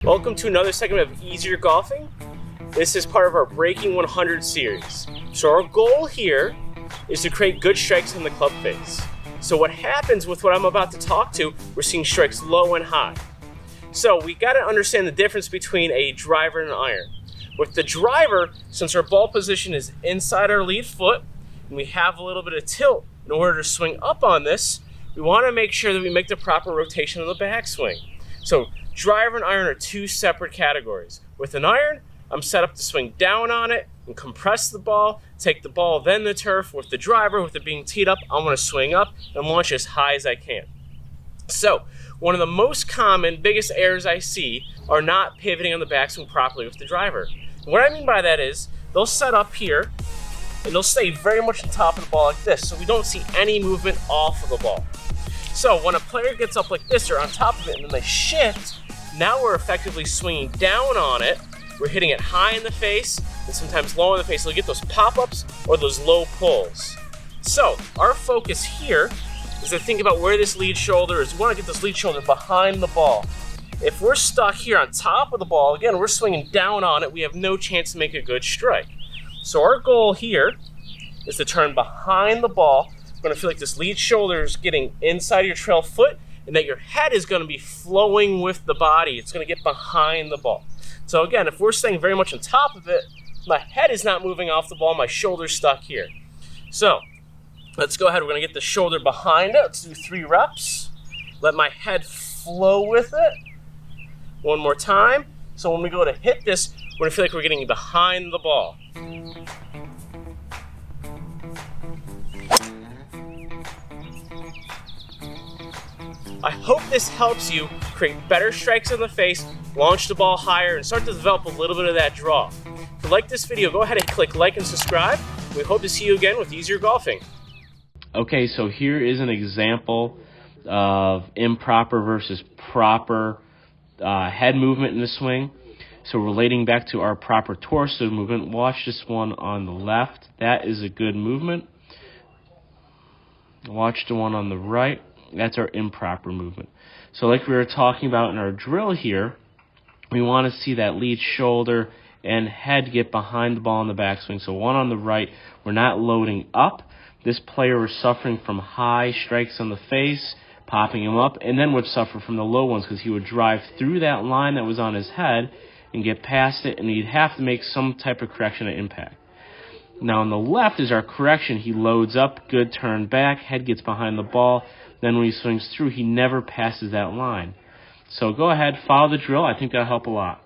Welcome to another segment of Easier Golfing. This is part of our Breaking 100 series. So our goal here is to create good strikes on the club face. So what happens with what I'm about to talk to, we're seeing strikes low and high. So we got to understand the difference between a driver and an iron. With the driver, since our ball position is inside our lead foot, and we have a little bit of tilt in order to swing up on this, we want to make sure that we make the proper rotation on the backswing. So driver and iron are two separate categories. With an iron, I'm set up to swing down on it and compress the ball, take the ball, then the turf. With the driver, with it being teed up, I'm going to swing up and launch as high as I can. So one of the most common, biggest errors I see are not pivoting on the backswing properly with the driver. And what I mean by that is they'll set up here and they'll stay very much on top of the ball like this, so we don't see any movement off of the ball. So when a player gets up like this or on top of it and then they shift, now we're effectively swinging down on it. We're hitting it high in the face and sometimes low in the face. So you get those pop-ups or those low pulls. So our focus here is to think about where this lead shoulder is. We want to get this lead shoulder behind the ball. If we're stuck here on top of the ball, again, we're swinging down on it, we have no chance to make a good strike. So our goal here is to turn behind the ball. You're going to feel like this lead shoulder is getting inside your trail foot and that your head is going to be flowing with the body. It's going to get behind the ball. So again, if we're staying very much on top of it, my head is not moving off the ball, my shoulder's stuck here. So let's go ahead, we're going to get the shoulder behind it. Let's do 3 reps. Let my head flow with it. One more time. So when we go to hit this, we're going to feel like we're getting behind the ball. I hope this helps you create better strikes on the face, launch the ball higher, and start to develop a little bit of that draw. If you like this video, go ahead and click like and subscribe. We hope to see you again with Easier Golfing. Okay, so here is an example of improper versus proper head movement in the swing. So relating back to our proper torso movement, watch this one on the left. That is a good movement. Watch the one on the right. That's our improper movement. So like we were talking about in our drill here, we want to see that lead shoulder and head get behind the ball in the backswing. So one on the right, we're not loading up. This player was suffering from high strikes on the face, popping him up, and then would suffer from the low ones because he would drive through that line that was on his head and get past it, and he'd have to make some type of correction at impact. Now on the left is our correction. He loads up, good turn back, head gets behind the ball. Then when he swings through, he never passes that line. So go ahead, follow the drill. I think that'll help a lot.